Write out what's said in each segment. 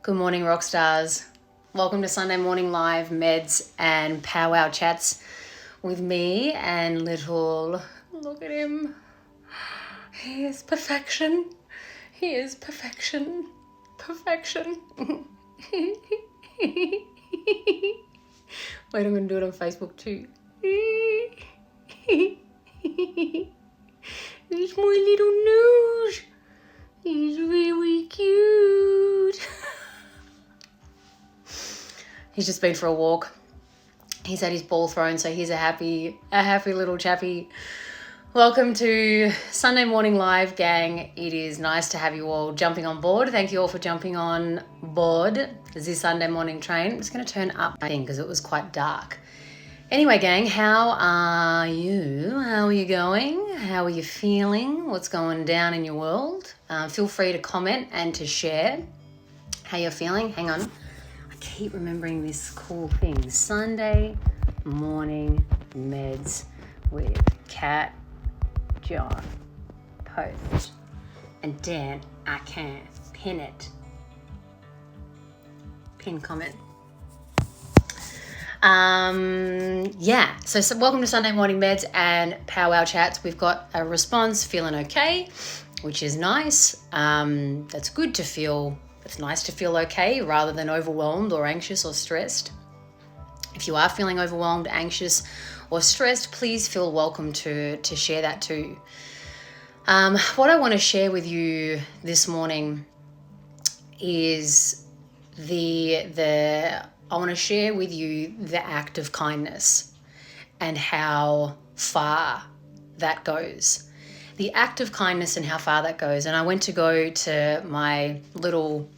Good morning, rock stars. Welcome to Sunday Morning Live Meds and Powwow Chats with me and little, look at him. He is perfection. He is perfection. Perfection. Wait, I'm going to do it on Facebook too. It's my little nose. He's really cute. He's just been for a walk. He's had his ball thrown, so he's a happy little chappy. Welcome to Sunday Morning Live, gang. It is nice to have you all jumping on board. Thank you all for jumping on board this Sunday morning train. I'm just going to turn up my thing because it was quite dark. Anyway, gang, how are you? How are you going? How are you feeling? What's going down in your world? Feel free to comment and to share how you're feeling. Hang on. I keep remembering this cool thing. Sunday Morning Meds with Kat, John, post. And Dan, I can pin it. Pin comment. So welcome to Sunday Morning Meds and Powwow Chats. We've got a response, feeling okay, which is nice. That's good to feel. It's nice to feel okay rather than overwhelmed or anxious or stressed. If you are feeling overwhelmed, anxious or stressed, please feel welcome to share that too. What I want to share with you this morning is I want to share with you the act of kindness and how far that goes. The act of kindness and how far that goes. And I went to go to my little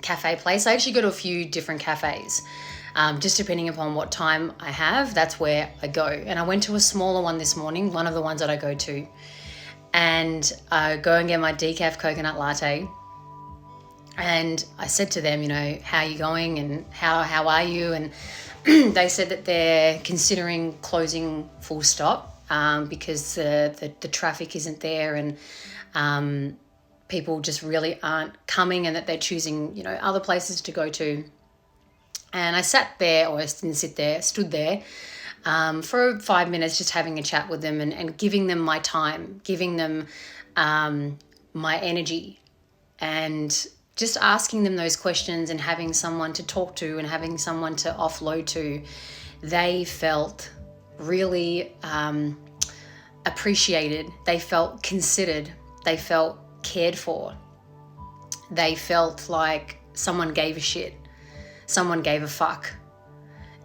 cafe place. I actually go to a few different cafes, just depending upon what time I have. That's where I go. And I went to a smaller one this morning, one of the ones that I go to. And I go and get my decaf coconut latte. And I said to them, how are you going and how are you? And they said that they're considering closing full stop because the traffic isn't there and people just really aren't coming, and that they're choosing, other places to go to. And I sat there, or I didn't sit there, stood there for 5 minutes just having a chat with them and giving them my time, giving them my energy, and just asking them those questions and having someone to talk to and having someone to offload to. They felt really appreciated. They felt considered. They felt cared for. They felt like someone gave a shit. Someone gave a fuck.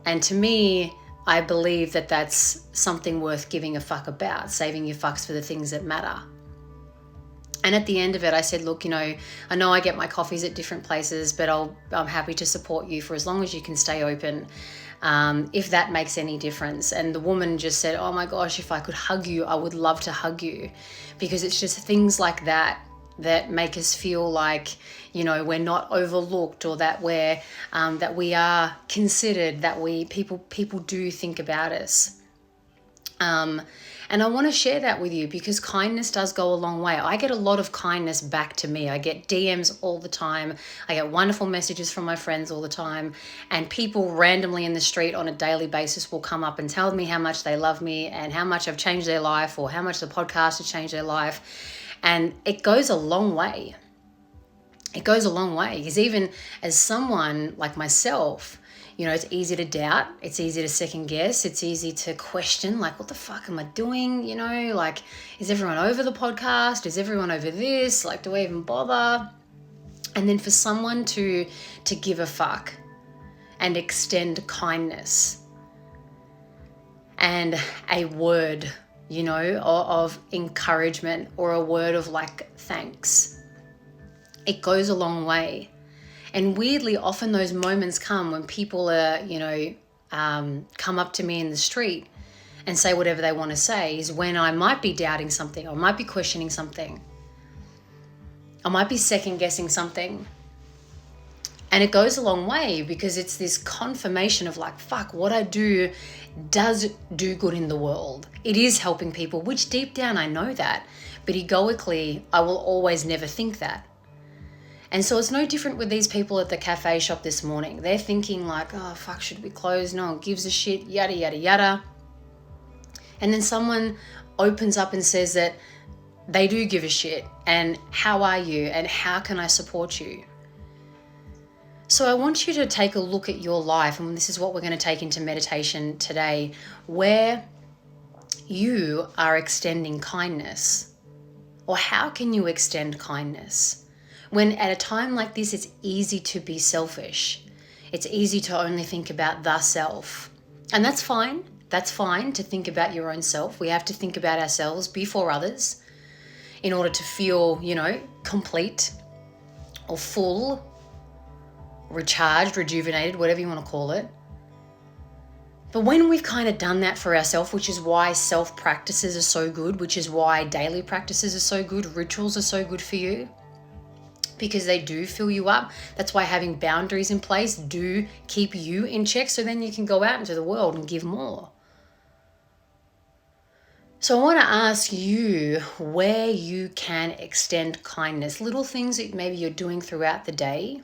And to me, I believe that that's something worth giving a fuck about, saving your fucks for the things that matter. And at the end of it, I said, look, I know I get my coffees at different places, but I'm happy to support you for as long as you can stay open, if that makes any difference. And the woman just said, oh my gosh, if I could hug you, I would love to hug you. Because it's just things like that make us feel like, we're not overlooked, or that that we are considered, that people do think about us. And I want to share that with you because kindness does go a long way. I get a lot of kindness back to me. I get DMs all the time. I get wonderful messages from my friends all the time. And people randomly in the street on a daily basis will come up and tell me how much they love me and how much I've changed their life, or how much the podcast has changed their life. And it goes a long way. It goes a long way because even as someone like myself, it's easy to doubt. It's easy to second guess. It's easy to question, like, what the fuck am I doing? Like, is everyone over the podcast? Is everyone over this? Like, do I even bother? And then for someone to give a fuck and extend kindness and a word, of encouragement, or a word of like thanks, it goes a long way. And weirdly, often those moments come when people are, come up to me in the street and say whatever they want to say, is when I might be doubting something, or might be questioning something. I might be second guessing something. And it goes a long way because it's this confirmation of like, fuck, what I do does do good in the world. It is helping people, which deep down I know that. But egoically, I will always never think that. And so it's no different with these people at the cafe shop this morning. They're thinking like, oh, fuck, should we close? No one gives a shit, yada, yada, yada. And then someone opens up and says that they do give a shit. And how are you? And how can I support you? So I want you to take a look at your life. And this is what we're going to take into meditation today, where you are extending kindness. Or how can you extend kindness? When at a time like this, it's easy to be selfish. It's easy to only think about the self. And that's fine. That's fine to think about your own self. We have to think about ourselves before others in order to feel, complete or full, recharged, rejuvenated, whatever you want to call it. But when we've kind of done that for ourselves, which is why self practices are so good, which is why daily practices are so good, rituals are so good for you, because they do fill you up. That's why having boundaries in place do keep you in check, so then you can go out into the world and give more. So I want to ask you where you can extend kindness, little things that maybe you're doing throughout the day,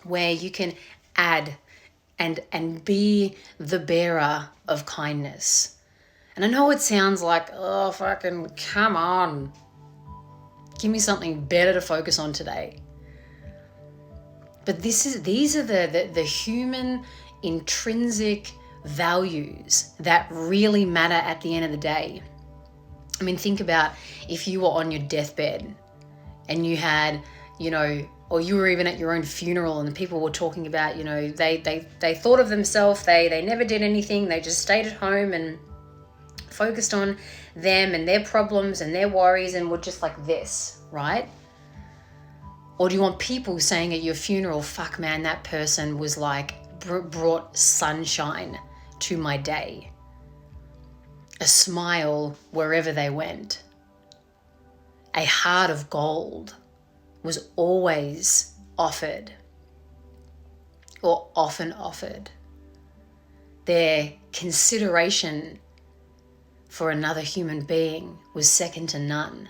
where you can add and be the bearer of kindness. And I know it sounds like, oh, fucking come on. Give me something better to focus on today. But these are the human intrinsic values that really matter at the end of the day. I mean, think about if you were on your deathbed and you had, or you were even at your own funeral and people were talking about, they thought of themselves, they never did anything, they just stayed at home and focused on them and their problems and their worries and were just like this, right? Or do you want people saying at your funeral, fuck man, that person was like, brought sunshine to my day, a smile wherever they went, a heart of gold was always offered or often offered. Their consideration for another human being was second to none.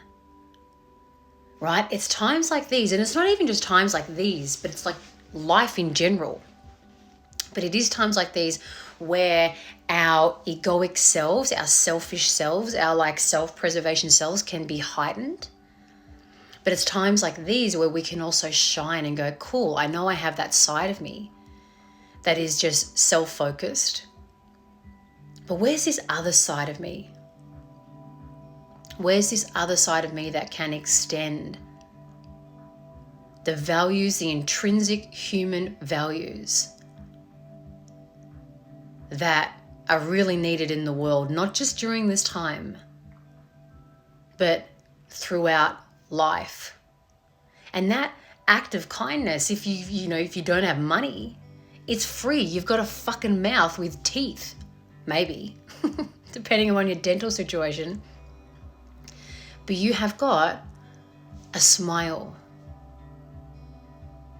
Right? It's times like these, and it's not even just times like these, but it's like life in general. But it is times like these where our egoic selves, our selfish selves, our like self-preservation selves can be heightened. But it's times like these where we can also shine and go, cool, I know I have that side of me that is just self-focused. But where's this other side of me? Where's this other side of me that can extend the values, the intrinsic human values that are really needed in the world, not just during this time, but throughout life? And that act of kindness, if you don't have money, it's free. You've got a fucking mouth with teeth, maybe, depending on your dental situation. But you have got a smile.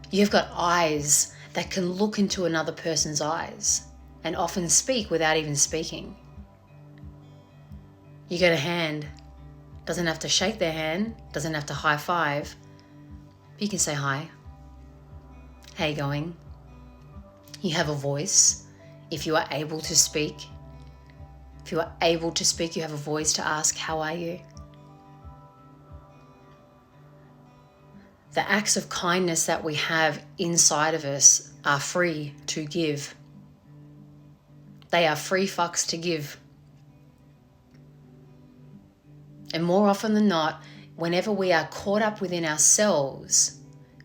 You've got eyes that can look into another person's eyes and often speak without even speaking. You got a hand. Doesn't have to shake their hand, doesn't have to high five. But you can say hi. How you going? You have a voice. If you are able to speak, you have a voice to ask, how are you? The acts of kindness that we have inside of us are free to give. They are free fucks to give. And more often than not, whenever we are caught up within ourselves,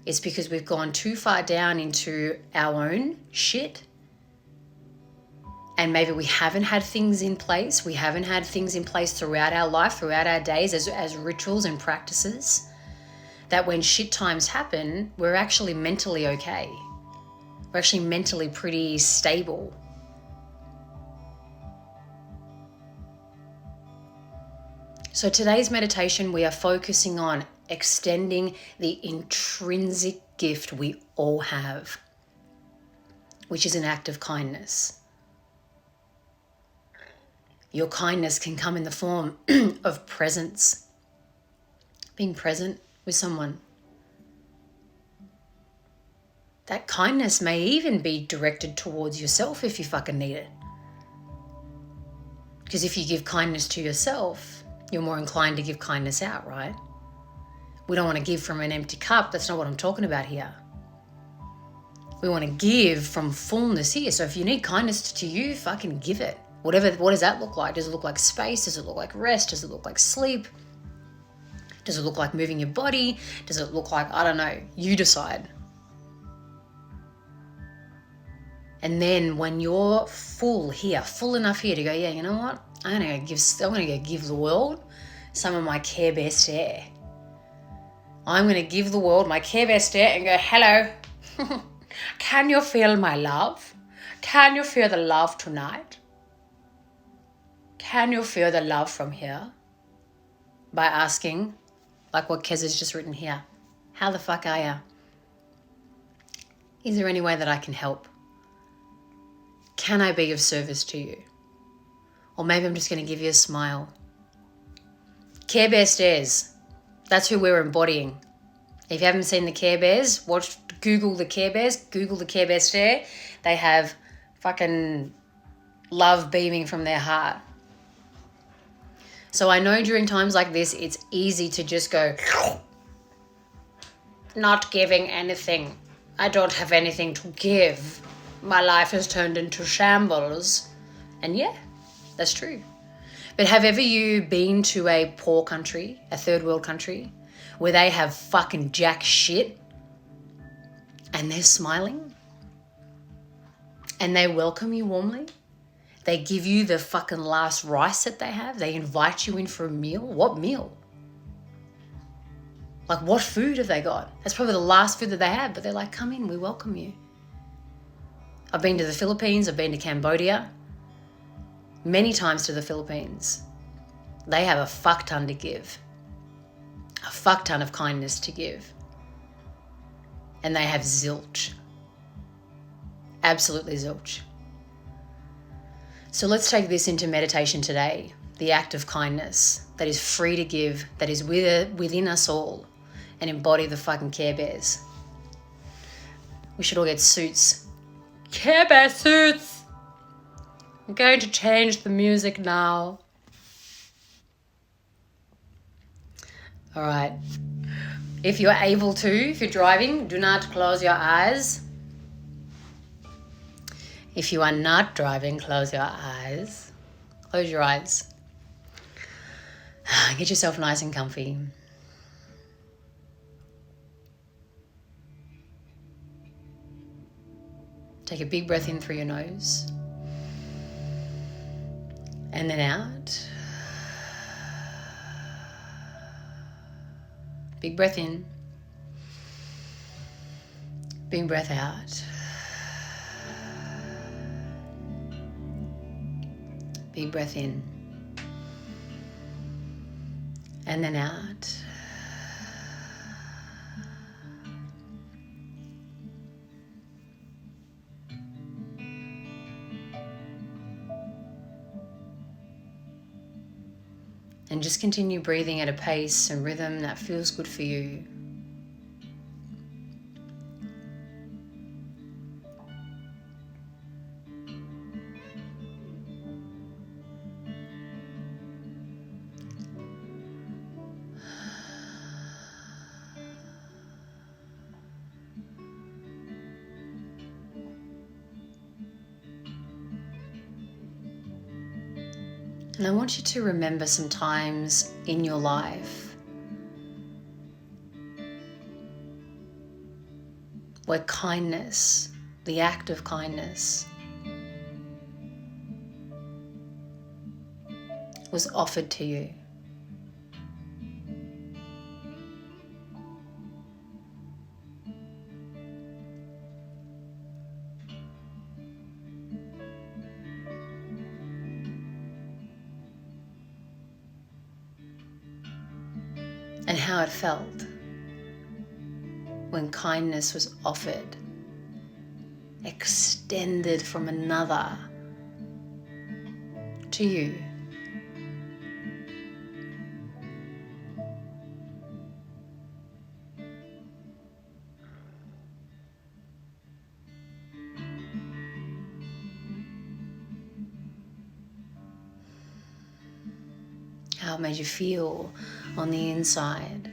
it's because we've gone too far down into our own shit. And maybe we haven't had things in place. We haven't had things in place throughout our life, throughout our days as rituals and practices, that when shit times happen, we're actually mentally okay. We're actually mentally pretty stable. So today's meditation, we are focusing on extending the intrinsic gift we all have, which is an act of kindness. Your kindness can come in the form of presence, being present with someone, That kindness may even be directed towards yourself if you fucking need it. Because if you give kindness to yourself, you're more inclined to give kindness out, right? We don't want to give from an empty cup. That's not what I'm talking about here. We want to give from fullness here. So if you need kindness to you, fucking give it. What does that look like? Does it look like space? Does it look like rest? Does it look like sleep? Does it look like moving your body? Does it look like, I don't know, you decide. And then when you're full enough here to go, yeah, you know what? I'm gonna go give the world some of my Care Bear stare. I'm gonna give the world my Care Bear stare and go, hello. Can you feel my love? Can you feel the love tonight? Can you feel the love from here? By asking, like what Kez has just written here, how the fuck are you? Is there any way that I can help? Can I be of service to you? Or maybe I'm just going to give you a smile. Care Bear stares. That's who we're embodying. If you haven't seen the Care Bears, Google the Care Bears, Google the Care Bear stare. They have fucking love beaming from their heart. So I know during times like this, it's easy to just go, not giving anything. I don't have anything to give. My life has turned into shambles. And yeah, that's true. But have ever you been to a poor country, a third world country, where they have fucking jack shit and they're smiling and they welcome you warmly? They give you the fucking last rice that they have. They invite you in for a meal. What meal? Like, what food have they got? That's probably the last food that they have, but they're like, come in, we welcome you. I've been to the Philippines. I've been to Cambodia. Many times to the Philippines. They have a fuck ton to give. A fuck ton of kindness to give. And they have zilch. Absolutely zilch. So let's take this into meditation today. The act of kindness that is free to give, that is within us all, and embody the fucking Care Bears. We should all get suits. Care Bear suits! I'm going to change the music now. All right. If you're able to, if you're driving, do not close your eyes. If you are not driving, close your eyes. Close your eyes. Get yourself nice and comfy. Take a big breath in through your nose. And then out. Big breath in. Big breath out. Big breath in. And then out. And just continue breathing at a pace and rhythm that feels good for you. And I want you to remember some times in your life where kindness, the act of kindness, was offered to you. And how it felt when kindness was offered, extended from another to you. how it made you feel on the inside.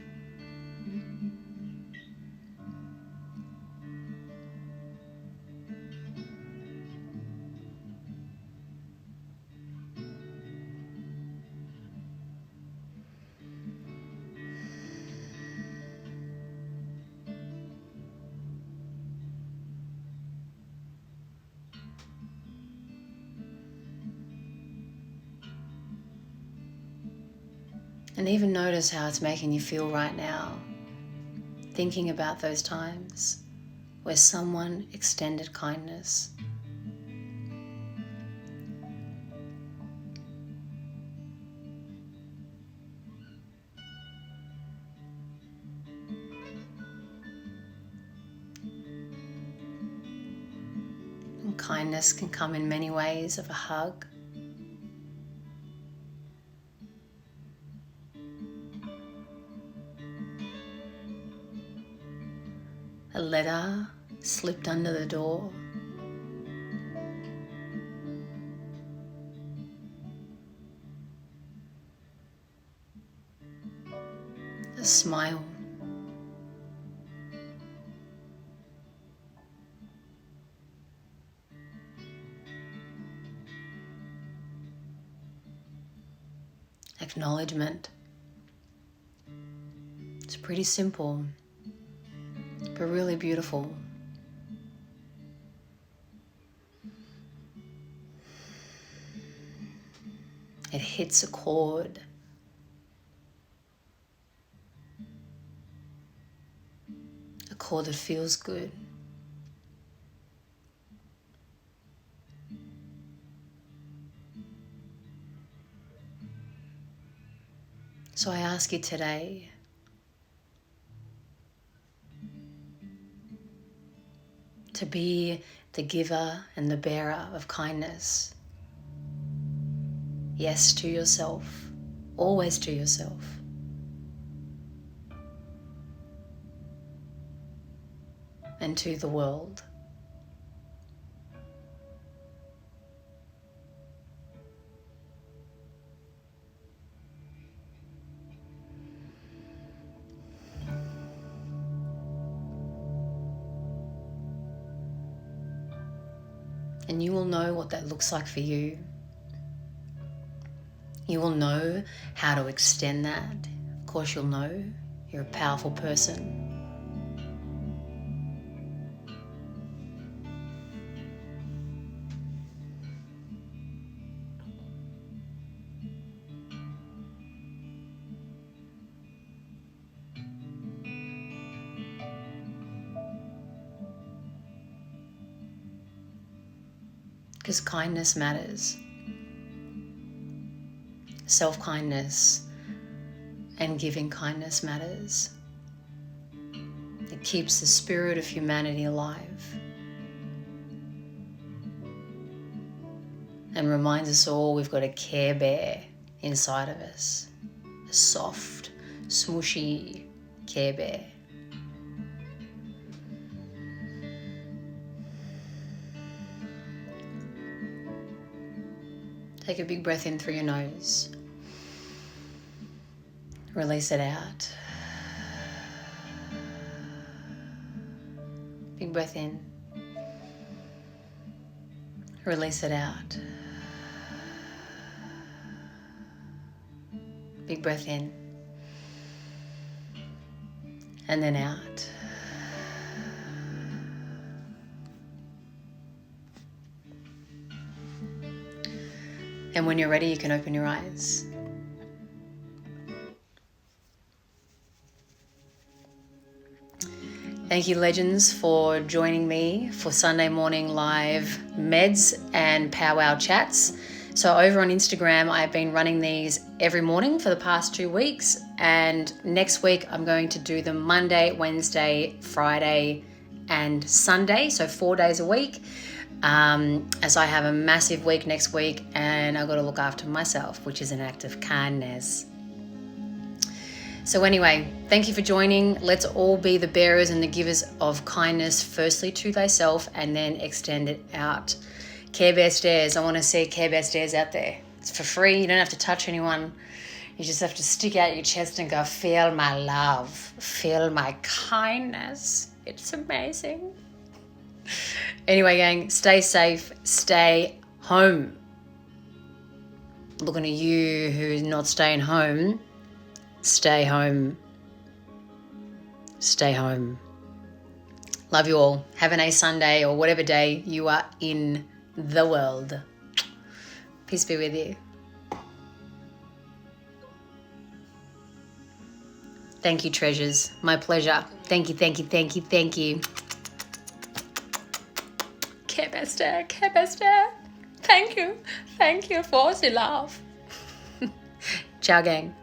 And even notice how it's making you feel right now, thinking about those times where someone extended kindness. And kindness can come in many ways: of a hug, a letter slipped under the door, a smile, acknowledgement. It's pretty simple, but really beautiful. It hits a chord. A chord that feels good. So I ask you today, to be the giver and the bearer of kindness. Yes, to yourself, always to yourself. And to the world. And you will know what that looks like for you. You will know how to extend that. Of course you'll know. You're a powerful person. Because kindness matters. Self-kindness and giving kindness matters. It keeps the spirit of humanity alive and reminds us all we've got a Care Bear inside of us. A soft, smooshy Care Bear. Take a big breath in through your nose. Release it out. Big breath in. Release it out. Big breath in. And then out. And when you're ready, you can open your eyes. Thank you, legends, for joining me for Sunday morning live meds and powwow chats. So over on Instagram, I've been running these every morning for the past 2 weeks. And next week, I'm going to do them Monday, Wednesday, Friday, and Sunday. So 4 days a week. As I have a massive week next week and I've got to look after myself, which is an act of kindness. So anyway, thank you for joining. Let's all be the bearers and the givers of kindness, firstly to thyself and then extend it out. Care Bear Stairs. I want to see Care Bear Stairs out there. It's for free. You don't have to touch anyone. You just have to stick out your chest and go, feel my love, feel my kindness. It's amazing. Anyway, gang, stay safe, stay home. Looking at you who's not staying home, stay home. Stay home. Love you all. Have a nice Sunday or whatever day you are in the world. Peace be with you. Thank you, treasures. My pleasure. Thank you, thank you, thank you, thank you. Que beste, que beste. Thank you. Thank you for the love. Ciao, gang.